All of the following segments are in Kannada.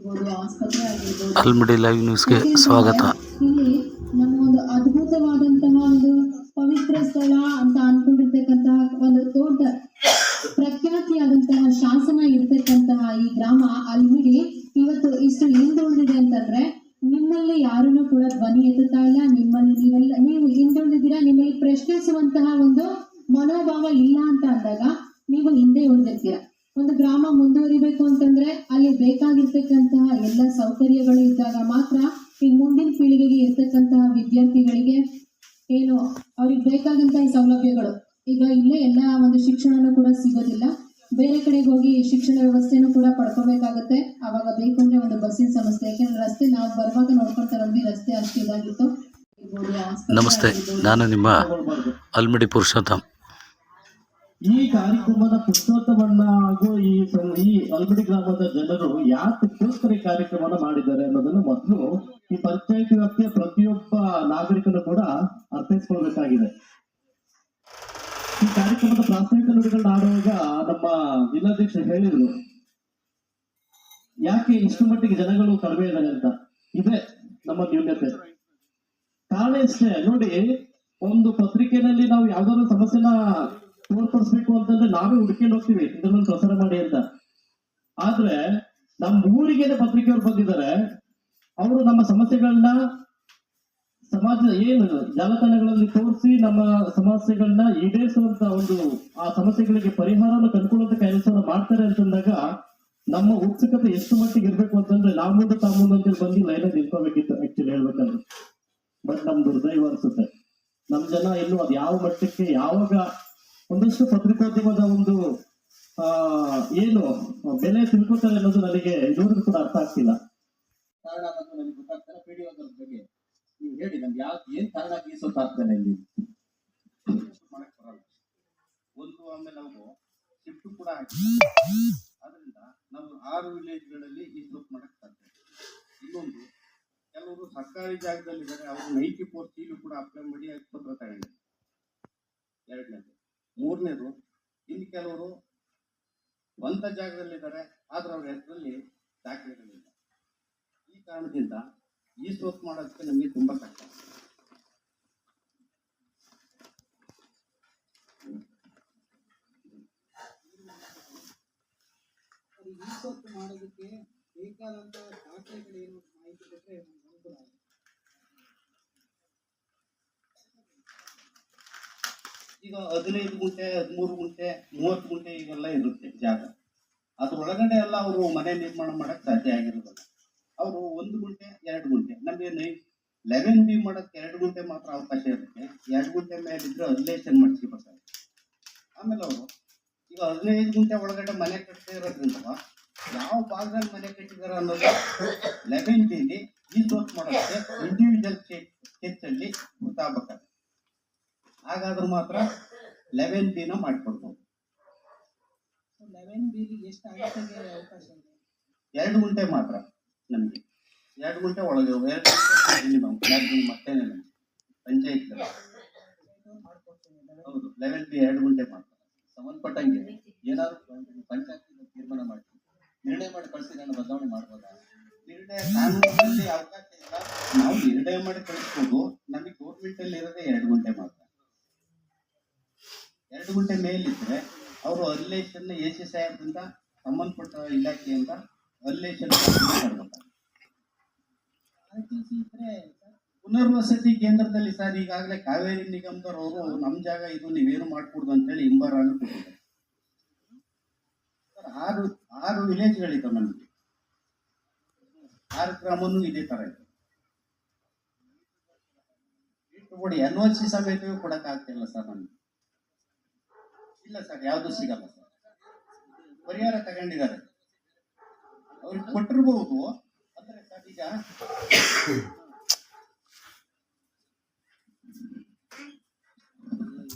ಆಗಿರ್ಬೋದು, ಆಸ್ಪತ್ರೆ ಆಗಿರ್ಬೋದು, ಅಲ್ಮಿಡಿ ಲೈವ್ ನ್ಯೂಸ್ಗೆ ಸ್ವಾಗತ. ಇಲ್ಲಿ ನಮ್ಮ ಒಂದು ಅದ್ಭುತವಾದಂತಹ ಒಂದು ಪವಿತ್ರ ಸ್ಥಳ ಅಂತ ಅನ್ಕೊಂಡಿರ್ತಕ್ಕಂತಹ ಒಂದು ದೊಡ್ಡ ಪ್ರಖ್ಯಾತಿಯಾದಂತಹ ಶಾಸನ ಇರ್ತಕ್ಕಂತಹ ಈ ಗ್ರಾಮ ಅಲ್ಮಿಡಿ ಇವತ್ತು ಇಷ್ಟು ಹಿಂದುಳಿದಿದೆ ಅಂತಂದ್ರೆ ನಿಮ್ಮಲ್ಲಿ ಯಾರನ್ನು ಕೂಡ ಧ್ವನಿ ಎತ್ತುತ್ತಾ ಇಲ್ಲ. ನೀವು ಹಿಂದುಳಿದಿದ್ದೀರಾ, ನಿಮ್ಮಲ್ಲಿ ಪ್ರಶ್ನಿಸುವಂತಹ ಒಂದು ಮನೋಭಾವ ಇಲ್ಲ ಅಂತ ಅಂದಾಗ ನೀವು ಹಿಂದೆ ಉಳಿದಿರ್ತೀರಾ. ಒಂದು ಗ್ರಾಮ ಮುಂದುವರಿಬೇಕು ಅಂತಂದ್ರೆ ಅಲ್ಲಿ ಬೇಕಾಗಿರ್ತಕ್ಕಂತಹ ಎಲ್ಲ ಸೌಕರ್ಯಗಳು ಇದ್ದಾಗ ಮಾತ್ರ ಈ ಮುಂದಿನ ಪೀಳಿಗೆಗೆ ಇರ್ತಕ್ಕಂತಹ ವಿದ್ಯಾರ್ಥಿಗಳಿಗೆ ಏನು ಅವ್ರಿಗೆ ಬೇಕಾದಂತಹ ಸೌಲಭ್ಯಗಳು ಈಗ ಇಲ್ಲೇ ಎಲ್ಲ ಒಂದು ಶಿಕ್ಷಣನೂ ಕೂಡ ಸಿಗೋದಿಲ್ಲ. ಬೇರೆ ಕಡೆಗೆ ಹೋಗಿ ಶಿಕ್ಷಣ ವ್ಯವಸ್ಥೆನೂ ಕೂಡ ಪಡ್ಕೋಬೇಕಾಗುತ್ತೆ. ಅವಾಗ ಬೇಕು ಅಂದ್ರೆ ಒಂದು ಬಸ್ಸಿನ ಸಮಸ್ಯೆ, ಯಾಕೆಂದ್ರೆ ರಸ್ತೆ ನಾವು ಬರುವಾಗ ನೋಡ್ಕೊಳ್ತಾ ಬಂದ್ವಿ, ರಸ್ತೆ ಅಷ್ಟು ಇದಾಗಿತ್ತು. ನಮಸ್ತೆ, ನಾನು ನಿಮ್ಮ ಅಲ್ಮಿಡಿ ಪುರುಷೋತ್ತಮ್. ಈ ಕಾರ್ಯಕ್ರಮದ ಪುರುಷೋತ್ತಮಣ್ಣ ಹಾಗೂ ಈ ಅಲ್ಮಿಡಿ ಗ್ರಾಮದ ಜನರು ಯಾಕೋಸ್ಕರ ಈ ಕಾರ್ಯಕ್ರಮನ ಮಾಡಿದ್ದಾರೆ ಅನ್ನೋದನ್ನು ಮೊದಲು ಈ ಪಂಚಾಯತಿ ವ್ಯಾಪ್ತಿಯ ಪ್ರತಿಯೊಬ್ಬ ನಾಗರಿಕನು ಕೂಡ ಅರ್ಥೈಸ್ಕೊಳ್ಬೇಕಾಗಿದೆ. ಈ ಕಾರ್ಯಕ್ರಮದ ಪ್ರಾಥಮಿಕ ನುಡಿಗಳನ್ನ ಆಡುವಾಗ ನಮ್ಮ ಜಿಲ್ಲಾಧ್ಯಕ್ಷರು ಹೇಳಿದ್ರು, ಯಾಕೆ ಇಷ್ಟು ಮಟ್ಟಿಗೆ ಜನಗಳು ಕಡಿಮೆ ಇದ್ದಾರೆ ಅಂತ. ಇದೆ ನಮ್ಮ ನ್ಯೂನ್ಯತೆ. ಕಾರಣ ಇಷ್ಟೇ ನೋಡಿ, ಒಂದು ಪತ್ರಿಕೆಯಲ್ಲಿ ನಾವು ಯಾವ್ದಾದ್ರು ಸಮಸ್ಯೆನ ತೋರ್ಪಡಿಸ್ಬೇಕು ಅಂತಂದ್ರೆ ನಾವೇ ಹುಡುಕೊಂಡು ಹೋಗ್ತೀವಿ ಇದನ್ನ ಪ್ರಸಾರ ಮಾಡಿ ಅಂತ. ಆದ್ರೆ ನಮ್ಮ ಊರಿಗೇನೆ ಪತ್ರಿಕೆಯವರು ಬಂದಿದ್ದಾರೆ, ಅವರು ನಮ್ಮ ಸಮಸ್ಯೆಗಳನ್ನ ಸಮಾಜ ಏನು ಜಾಲತಾಣಗಳಲ್ಲಿ ತೋರಿಸಿ ನಮ್ಮ ಸಮಸ್ಯೆಗಳನ್ನ ಈಡೇರಿಸುವಂತ ಒಂದು ಆ ಸಮಸ್ಯೆಗಳಿಗೆ ಪರಿಹಾರವನ್ನು ಕಂಡುಕೊಳ್ಳುವಂತ ಕೆಲಸವನ್ನು ಮಾಡ್ತಾರೆ ಅಂತಂದಾಗ ನಮ್ಮ ಉತ್ಸುಕತೆ ಎಷ್ಟು ಮಟ್ಟಿಗೆ ಇರ್ಬೇಕು ಅಂತಂದ್ರೆ ನಾವು ಮುಂದೆ ಅಂತೇಳಿ ಬಂದು ಲೈನ್ ನಿಲ್ಕೋಬೇಕಿತ್ತು ಆಕ್ಚುಲಿ ಹೇಳ್ಬೇಕಂದ್ರೆ. ಬಟ್ ನಮ್ ದುರ್ದೈವ ಅನ್ಸುತ್ತೆ, ನಮ್ ಜನ ಇನ್ನು ಅದ್ ಯಾವ ಮಟ್ಟಕ್ಕೆ ಯಾವಾಗ ಒಂದಷ್ಟು ಪತ್ರಿಕೋದ್ಯಮದ ಒಂದು ಏನು ಬೆಲೆ ತಿಳ್ಕೊತಾರೆ ಅನ್ನೋದು ನನಗೆ ಇದುವರೆಗೂ ಕೂಡ ಅರ್ಥ ಆಗ್ತಿಲ್ಲ. ಕಾರಣ ಅನ್ನೋದು ನನಗೆ ಗೊತ್ತಾಗ್ತಾರೆ. ಪಿಡಿಒದ ಬಗ್ಗೆ ನೀವು ಹೇಳಿ, ನಮ್ಗೆ ಏನ್ ಕಾರಣ ಗೀಸೋತ್ ಆಗ್ತಾನೆ ಇಲ್ಲಿ ಮಾಡಕ್ ಬರಲ್ಲ. ಒಂದು ಆಮೇಲೆ ನಾವು ಶಿಫ್ಟ್ ಕೂಡ ಹಾಕಿಲ್ಲ, ಆದ್ರಿಂದ ನಾವು 6 ವಿಲೇಜ್ಗಳಲ್ಲಿ ಈ ಸೋಪ್ ಮಾಡಕ್ ಸಾಧ್ಯ. ಇನ್ನೊಂದು, ಕೆಲವರು ಸರ್ಕಾರಿ ಜಾಗದಲ್ಲಿದ್ದಾರೆ, ಅವರು 94 ಕೂಡ ಅಪ್ಲೈ ಮಾಡಿ ಪತ್ರ ತಗೊಂಡಿದ್ದಾರೆ. ಎರಡನೇದು. ಮೂರನೇದು, ಇನ್ನು ಕೆಲವರು ಸ್ವಂತ ಜಾಗದಲ್ಲಿದ್ದಾರೆ, ಆದ್ರೆ ಅವ್ರ ಹೆಸರಲ್ಲಿ ದಾಖಲೆಗಳಿಲ್ಲ. ಈ ಕಾರಣದಿಂದ ಈ ಸೋಪ್ ಮಾಡೋದಕ್ಕೆ ನಮಗೆ ತುಂಬಾ ಕಷ್ಟ. ಈ ಸೋಪ್ ಮಾಡೋದಕ್ಕೆ ಬೇಕಾದಂತ ದಾಖಲೆಗಳೇನು ಮಾಹಿತಿ ಕೊಟ್ಟರೆ ಅನುಕೂಲ ಆಗುತ್ತೆ. ಈಗ 15 ಗುಂಟೆ, 13 ಗುಂಟೆ, 30 ಗುಂಟೆ ಇವೆಲ್ಲ ಇರುತ್ತೆ ಜಾಗ. ಅದ್ರೊಳಗಡೆ ಎಲ್ಲ ಅವರು ಮನೆ ನಿರ್ಮಾಣ ಮಾಡಕ್ ಸಾಧ್ಯ ಆಗಿರೋದಿಲ್ಲ. ಅವರು 1 ಗುಂಟೆ, 2 ಗುಂಟೆ, ನಮಗೆ 11B ಮಾಡಕ್ಕೆ 2 ಗುಂಟೆ ಮಾತ್ರ ಅವಕಾಶ ಇರುತ್ತೆ. 2 ಗುಂಟೆ ಮೇಲಿದ್ರೆ ಅಲ್ಲೇಷನ್ ಮಾಡಿಸ್ಕೊಳ್ತಾರೆ. ಆಮೇಲೆ ಅವರು ಈಗ 15 ಗುಂಟೆ ಒಳಗಡೆ ಮನೆ ಕಟ್ಟದೇ ಇರೋದ್ರಿಂದ ಯಾವ ಭಾಗದಲ್ಲಿ ಮನೆ ಕಟ್ಟಿದಾರೆ ಅನ್ನೋದು 11B ಈ ಸೋಪ್ ಮಾಡೋಕ್ಕೆ ಇಂಡಿವಿಜುವಲ್ ಸ್ಕೆಚ್ ಅಲ್ಲಿ ಗೊತ್ತಾಗಬೇಕಾಗುತ್ತೆ. ಹಾಗಾದ್ರೂ ಮಾತ್ರ 11B ಮಾಡಿಕೊಡ್ಬೋದು. 11B ಎಷ್ಟು ಆಗಕ್ಕೆ ಅವಕಾಶ ಇದೆ? 2 ಗುಂಟೆ ಮಾತ್ರ ನಮಗೆ. 2 ಗುಂಟೆ ಒಳಗೆ 2 ಗುಂಟೆ ಮತ್ತೇನೆ ನಮಗೆ ಪಂಚಾಯತ್ ಹೌದು 11B 2 ಗುಂಟೆ ಮಾತ್ರ. ಸಂಬಂಧಪಟ್ಟಂಗೆ ಏನಾದ್ರು ಪಂಚಾಯತ್ ತೀರ್ಮಾನ ಮಾಡಿ ನಿರ್ಣಯ ಮಾಡಿ ಕಳಿಸಿ ನಾನು ಬದಲಾವಣೆ ಮಾಡ್ಬೋದಾ? ನಿರ್ಣಯ ಕಾನೂನಿನಲ್ಲಿ ಅವಕಾಶ ಇಲ್ಲ, ನಾವು ನಿರ್ಣಯ ಮಾಡಿ ಕಳಿಸ್ಬೋದು. ನಮಗೆ ಗೌರ್ಮೆಂಟ್ ಅಲ್ಲಿ ಇರೋದೇ 2 ಗುಂಟೆ ಮಾತ್ರ. 2 ಗುಂಟೆ ಮೇಲಿದ್ರೆ ಅವರು ಅಲ್ಲೇಷನ್ AC ಸಾಹೇಬ್ರಿಂದ ಸಂಬಂಧಪಟ್ಟ ಇಲಾಖೆಯಿಂದ ಅಲ್ಲೇಷನ್ ಮಾಡ್ಬೇಕು. ಪುನರ್ವಸತಿ ಕೇಂದ್ರದಲ್ಲಿ ಸರ್ ಈಗಾಗಲೇ ಕಾವೇರಿ ನಿಗಮದವರು ನಮ್ಮ ಜಾಗ ಇದು ನೀವೇನು ಮಾಡ್ಕೊಡುದು ಅಂತೇಳಿ ಹಿಂಬಾರನ್ನು ಕೊಟ್ಟಿದ್ದಾರೆ ಸರ್. 6 ವಿಲೇಜ್ಗಳಿದ್ದಾವೆ ನಮಗೆ. 6 ಗ್ರಾಮನೂ ಇದೇ ತರ ಇದೆ. ಇಟ್ಟುಕೊಡಿ NOC ಸಮೇತವೂ ಕೊಡಕ್ ಆಗ್ತಿಲ್ಲ ಸರ್ ನಮ್ಗೆ. ಇಲ್ಲ ಸರ್, ಯಾವುದು ಸಿಗಲ್ಲ ಸರ್. ಪರಿಹಾರ ತಗೊಂಡಿದ್ದಾರೆ, ಅವ್ರಿಗೆ ಕೊಟ್ಟಿರ್ಬಹುದು. ಅಂದ್ರೆ ಸರ್ ಈಗ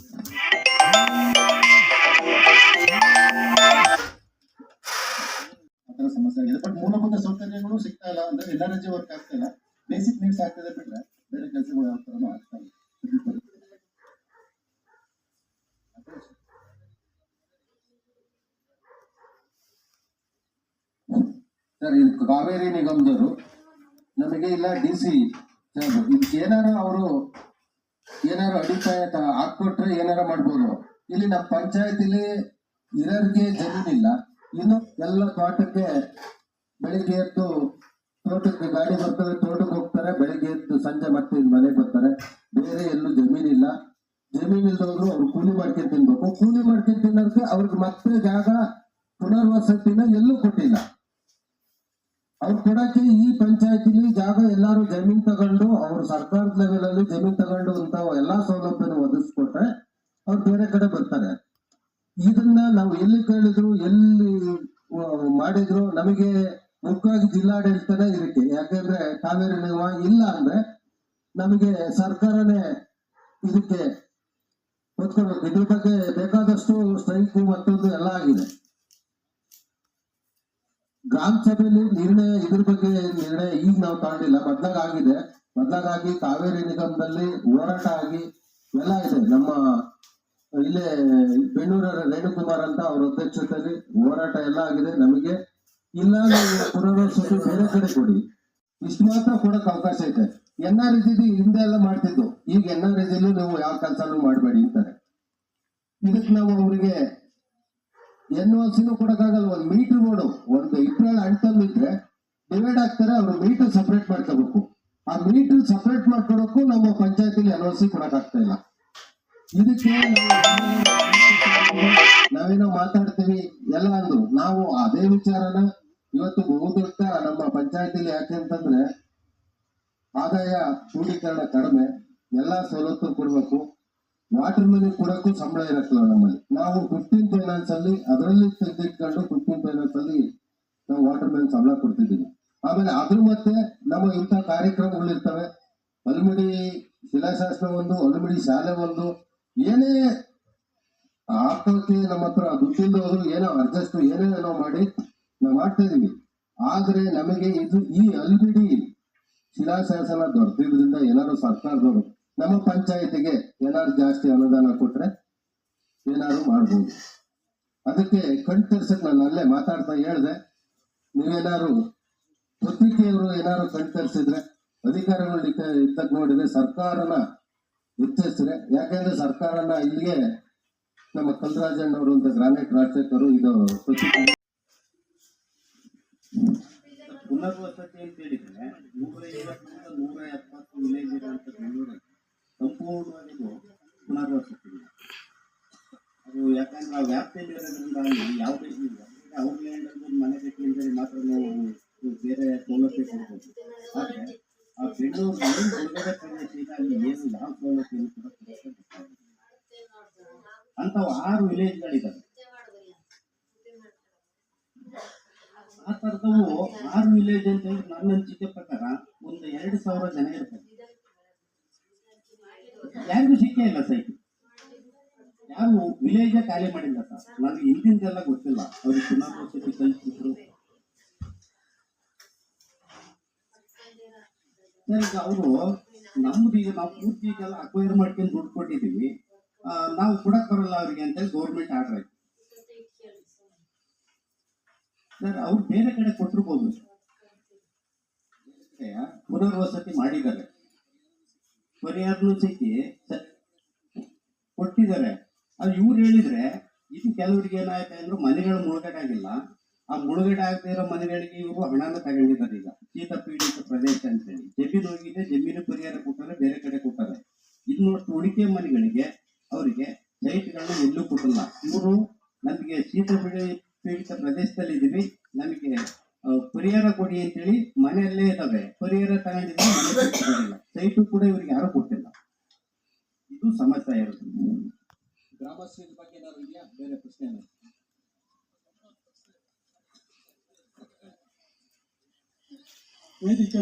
ಸಮಸ್ಯೆ ಆಗಿದೆ. ಬಟ್ ಮೂಲಭೂತ ಸೌಕರ್ಯಗಳು ಸಿಗ್ತಾ ಇಲ್ಲ ಅಂದ್ರೆ ಎನರ್ಜಿ ವರ್ಕ್ ಆಗ್ತಾ ಇಲ್ಲ, ಬೇಸಿಕ್ ನೀಡ್ಸ್ ಆಗ್ತದೆ ಬಿಟ್ರೆ ಬೇರೆ ಕೆಲಸಗಳು ಯಾವ ಥರನೂ ಆಗ್ತಾ ಇಲ್ಲ. ಸರ್ ಇದು ಕಾವೇರಿ ನಿಗಮದವರು ನಮಗೆ ಇಲ್ಲ DC ಇದಕ್ಕೆ ಏನಾರು ಅವರು ಏನಾರು ಅಡಿಪಾಯ ಹಾಕ್ಕೊಟ್ರೆ ಏನಾರ ಮಾಡ್ಬೋದು. ಇಲ್ಲಿ ನಮ್ಮ ಪಂಚಾಯತಿಲಿ ಇರೋರಿಗೆ ಜಮೀನಿಲ್ಲ, ಇನ್ನು ಎಲ್ಲ ತೋಟಕ್ಕೆ ಬೆಳಿಗ್ಗೆ ಎದ್ದು ತೋಟಕ್ಕೆ ಗಾಡಿ ಬರ್ತವೆ, ತೋಟಕ್ಕೆ ಹೋಗ್ತಾರೆ, ಬೆಳಿಗ್ಗೆ ಎದ್ದು ಸಂಜೆ ಮತ್ತೆ ಇಲ್ಲಿ ಮನೆಗೆ ಬರ್ತಾರೆ. ಬೇರೆ ಎಲ್ಲೂ ಜಮೀನಿಲ್ಲ. ಜಮೀನಿಲ್ದವ್ರು ಅವ್ರು ಕೂಲಿ ಮಾಡ್ಕೊಂಡು ತಿನ್ಬೇಕು. ಕೂಲಿ ಮಾಡ್ಕೊಂಡು ತಿನ್ನೋದಕ್ಕೆ ಅವ್ರಿಗೆ ಮತ್ತೆ ಜಾಗ ಪುನರ್ವಸತಿನ ಎಲ್ಲೂ ಕೊಟ್ಟಿಲ್ಲ. ಅವ್ರು ಕೊಡಕ್ಕೆ ಈ ಪಂಚಾಯತಿಲಿ ಜಾಗ ಎಲ್ಲಾರು ಜಮೀನ್ ತಗೊಂಡು ಅವ್ರು ಸರ್ಕಾರದ ಲೆವೆಲ್ ಅಲ್ಲಿ ಜಮೀನ್ ತಗೊಂಡು ಅಂತ ಎಲ್ಲಾ ಸೌಲಭ್ಯನ ಒದಗಿಸ್ಕೊಟ್ರೆ ಅವ್ರು ಬೇರೆ ಕಡೆ ಬರ್ತಾರೆ. ಇದನ್ನ ನಾವು ಎಲ್ಲಿ ಕೇಳಿದ್ರು ಎಲ್ಲಿ ಮಾಡಿದ್ರು ನಮಗೆ ಮುಖ್ಯವಾಗಿ ಜಿಲ್ಲಾಡಳಿತನೇ ಇರುತ್ತೆ. ಯಾಕಂದ್ರೆ ಕಾವೇರಿ ನಿಗಮ ಇಲ್ಲ ಅಂದ್ರೆ ನಮಗೆ ಸರ್ಕಾರನೇ ಇದಕ್ಕೆ ಒತ್ಕೊಳ್ಬೇಕು. ಇದ್ರ ಬಗ್ಗೆ ಬೇಕಾದಷ್ಟು ಸ್ಟ್ರೈಕು ಮತ್ತೊಂದು ಎಲ್ಲ ಆಗಿದೆ. ಗ್ರಾಮ ಸಭೆಯಲ್ಲಿ ನಿರ್ಣಯ ಇದ್ರ ಬಗ್ಗೆ ನಿರ್ಣಯ ಈಗ ನಾವು ತಗೊಂಡಿಲ್ಲ, ಮೊದ್ಲಾಗಿದೆ. ಮೊದ್ಲಾಗಿ ಕಾವೇರಿ ನಿಗಮದಲ್ಲಿ ಹೋರಾಟ ಆಗಿ ಎಲ್ಲ ಇದೆ. ನಮ್ಮ ಇಲ್ಲೇ ಬೆಣ್ಣೂರ ರೇಣುಕುಮಾರ್ ಅಂತ ಅವ್ರ ಅಧ್ಯಕ್ಷತೆಯಲ್ಲಿ ಹೋರಾಟ ಎಲ್ಲ ಆಗಿದೆ. ನಮಗೆ ಇಲ್ಲ ಪುನರ್ವಸತಿ ಬೇರೆ ಕಡೆ ಕೊಡಿ, ಇಷ್ಟು ಮಾತ್ರ ಕೊಡಕ್ ಅವಕಾಶ ಇದೆ. NREGD ಹಿಂದೆ ಎಲ್ಲ ಮಾಡ್ತಿದ್ದು, ಈಗ NREGDಲೂ ನೀವು ಯಾವ ಕೆಲಸನೂ ಮಾಡಬೇಡಿ ಅಂತಾರೆ. ಇದಕ್ಕೆ ನಾವು ಅವರಿಗೆ NOCನೂ ಕೊಡಕ್ಕಾಗಲ್ಲ. ಒಂದು ಮೀಟರ್ ಬೋರ್ಡು ಒಂದು ಇಟ್ರಲ್ಲಿ ಅಂಟಲ್ ಇದ್ರೆ ಡಿವೈಡ್ ಆಗ್ತಾರೆ, ಅವರು ಮೀಟರ್ ಸಪರೇಟ್ ಮಾಡ್ಕೋಬೇಕು. ಆ ಮೀಟರ್ ಸಪರೇಟ್ ಮಾಡ್ಕೊಳಕ್ಕೂ ನಮ್ಮ ಪಂಚಾಯತಿಲಿ NOC ಕೊಡಕ್ಕಾಗ್ತಾ ಇಲ್ಲ. ಇದಕ್ಕೆ ನಾವೇನೋ ಮಾತಾಡ್ತೀವಿ ಎಲ್ಲ ಅಂದ್ರು. ನಾವು ಅದೇ ವಿಚಾರನ ಇವತ್ತು ಬಹುದೊಡ್ಡ ನಮ್ಮ ಪಂಚಾಯತಿಲಿ ಯಾಕೆ ಅಂತಂದ್ರೆ ಆದಾಯ ಕ್ರೋಢೀಕರಣ ಕಡಿಮೆ, ಎಲ್ಲಾ ಸವಲತ್ತು ಕೊಡ್ಬೇಕು. ವಾಟರ್ ಮ್ಯಾನ್ ಕೊಡಕ್ಕೂ ಸಂಬಳ ಇರಕ್ಕಿಲ್ಲ ನಮ್ಮಲ್ಲಿ. ನಾವು 15 ಫೈನಾನ್ಸ್ ಅಲ್ಲಿ ಅದರಲ್ಲಿ ತೆಗೆದಿಟ್ಕೊಂಡು 15 ಫೈನಾನ್ಸ್ ಅಲ್ಲಿ ನಾವು ವಾಟರ್ ಮ್ಯಾನ್ ಸಂಬಳ ಕೊಡ್ತಿದ್ದೀವಿ. ಆಮೇಲೆ ಅದ್ರ ಮತ್ತೆ ನಮ್ಮ ಇಂಥ ಕಾರ್ಯಕ್ರಮಗಳಿರ್ತವೆ. ಅಲ್ಮಿಡಿ ಶಿಲಾಶಾಸನ ಒಂದು, ಅಲ್ಮಿಡಿ ಶಾಲೆ ಒಂದು, ಏನೇ ಹಾಕೋಕೆ ನಮ್ಮ ಹತ್ರ ದುಡ್ಡಿಲ್ಲದವರು ಏನೋ ಅಡ್ಜಸ್ಟ್ ಏನೇನೋ ಮಾಡಿ ನಾವು ಮಾಡ್ತಾ ಇದೀವಿ. ಆದ್ರೆ ನಮಗೆ ಇದು ಈ ಅಲ್ಮಿಡಿ ಶಿಲಾಶಾಸನ ದೊರೆತಿದ್ರಿಂದ ಏನಾದ್ರು ಸರ್ಕಾರದವರು ನಮ್ಮ ಪಂಚಾಯತಿಗೆ ಏನಾದ್ರು ಜಾಸ್ತಿ ಅನುದಾನ ಕೊಟ್ರೆ ಏನಾದ್ರು ಮಾಡ್ಬೋದು. ಅದಕ್ಕೆ ಕಣ್ತರಿಸಕ್ ನಾನು ಅಲ್ಲೇ ಮಾತಾಡ್ತಾ ಹೇಳ್ದೆ, ನೀವೇನಾದ್ರು ಪತ್ರಿಕೆಯವರು ಏನಾದ್ರು ಕಣ್ತರಿಸಿದ್ರೆ ಅಧಿಕಾರಿಗಳು ಇದ್ದಕ್ ನೋಡಿದ್ರೆ ಸರ್ಕಾರನ ಎಚ್ಚರಿಸಿದ್ರೆ. ಯಾಕಂದ್ರೆ ಸರ್ಕಾರನ ಇಲ್ಲಿಗೆ ನಮ್ಮ ಕಲ್ರಾಜಣ್ಣವರು ಅಂತ ಗ್ರಾನೈಟ್ ರಾಜಶೇಖರು ಇದು ಪುನರ್ವಸತಿ ಅಂತ ಹೇಳಿದ್ರೆ 150 ವಿಲೇಜ್ ಇರುವಂತ ಬೆಂಗಳೂರಲ್ಲಿ ಸಂಪೂರ್ಣವಾಗಿ ಪುನರ್ವಸತಿ ಅದು. ಯಾಕಂದ್ರೆ ಆ ವ್ಯಾಪ್ತಿಯಲ್ಲಿ ಇರೋದ್ರಿಂದ ಯಾವುದೇ ಔಟ್ ಲ್ಯಾಂಡ್ ಮನೆ ಬೇಕಿದ್ರೆ ಮಾತ್ರ ನಾವು ಬೇರೆ ಸೌಲಭ್ಯ ಕೊಡ್ಬೋದು. ಆದ್ರೆ ಆ ಬೆಂಗಳೂರು ಒಳಗಡೆ ಪ್ರದೇಶ ಇದೆ, ಅಲ್ಲಿ ಏನು ಯಾವ ಸೌಲಭ್ಯ ಕೂಡ ಅಂತವು 6 ವಿಲೇಜ್ಗಳಿದ್ದಾವೆ. ಆ ತರದವು 6 ವಿಲೇಜ್ ಅಂತ ಹೇಳಿ ನನ್ನ ಅನಿಸಿಕೆ ಪ್ರಕಾರ ಒಂದು 2,000 ಜನ ಇರ್ತಾರೆ. ಯಾರಿಗೂ ಸಿಕ್ಕೇ ಇಲ್ಲ ಸೈಟ್, ಯಾರು ವಿಲೇಜ್ ಖಾಲಿ ಮಾಡಿಲ್ಲ ಸರ್. ನನಗೆ ಹಿಂದಿಂದೆಲ್ಲ ಗೊತ್ತಿಲ್ಲ, ಅವ್ರಿಗೆ ಪುನರ್ವಸತಿ ಕಲ್ಪಿಸಿದ್ರು. ಈಗ ಅವರು ನಮ್ದು ಈಗ ನಾವು ಪೂರ್ತಿ ಈಗೆಲ್ಲ ಅಕ್ವೈರ್ ಮಾಡ್ಕೊಂಡು ದುಡ್ಡು ಕೊಟ್ಟಿದ್ದೀವಿ, ನಾವು ಕೊಡಕ್ ಬರಲ್ಲ ಅವ್ರಿಗೆ ಅಂತೇಳಿ ಗೌರ್ಮೆಂಟ್ ಆರ್ಡರ್ ಆಯ್ತು ಸರ್. ಅವ್ರು ಬೇರೆ ಕಡೆ ಕೊಟ್ಟಿರ್ಬೋದು, ಪುನರ್ವಸತಿ ಮಾಡಿದ್ದಾರೆ, ಪರಿಹಾರನೂ ಸಿಕ್ಕಿ ಕೊಟ್ಟಿದ್ದಾರೆ. ಅದು ಇವ್ರು ಹೇಳಿದ್ರೆ ಇದು ಕೆಲವರಿಗೆ ಏನಾಯ್ತು ಅಂದ್ರೆ ಮನೆಗಳು ಮುಳುಗಡೆ ಆಗಿಲ್ಲ. ಆ ಮುಳುಗಡೆ ಆಗದೆ ಇರೋ ಮನೆಗಳಿಗೆ ಇವರು ಹಣನ ತಗೊಂಡಿದ್ದಾರೆ. ಈಗ ಶೀತ ಪೀಡಿತ ಪ್ರದೇಶ ಅಂತೇಳಿ ಜಮೀನು ಹೋಗಿದೆ, ಜಮೀನು ಪರಿಹಾರ ಕೊಟ್ಟಾರೆ, ಬೇರೆ ಕಡೆ ಕೊಟ್ಟಾರೆ. ಇನ್ನು ಉಳಿಕೆ ಮನೆಗಳಿಗೆ ಅವರಿಗೆ ಸೈಟ್ಗಳನ್ನ ಎಲ್ಲೂ ಕೊಟ್ಟಿಲ್ಲ. ಇವರು ನಮಗೆ ಶೀತ ಪೀಡಿತ ಪ್ರದೇಶದಲ್ಲಿ ಇದೀವಿ, ನಮಗೆ ಪರಿಹಾರ ಕೊಡಿ ಅಂತೇಳಿ ಮನೆಯಲ್ಲೇ ಇದ್ದಾವೆ, ಪರಿಹಾರ ತಗೊಂಡಿದ್ರೆ ಮನೆ ಕೊಟ್ಟಿಲ್ಲ, ಸೈಟು ಕೂಡ ಇವರಿಗೆ ಯಾರು ಕೊಟ್ಟಿಲ್ಲ. ಇದು ಸಮಸ್ಯೆ ಇರುತ್ತೆ. ಗ್ರಾಮಸ್ಥರ ಬಗ್ಗೆ ಏನಾದ್ರು ಇದೆಯಾ? ಬೇರೆ ಪ್ರಶ್ನೆ ವೇದಿಕೆ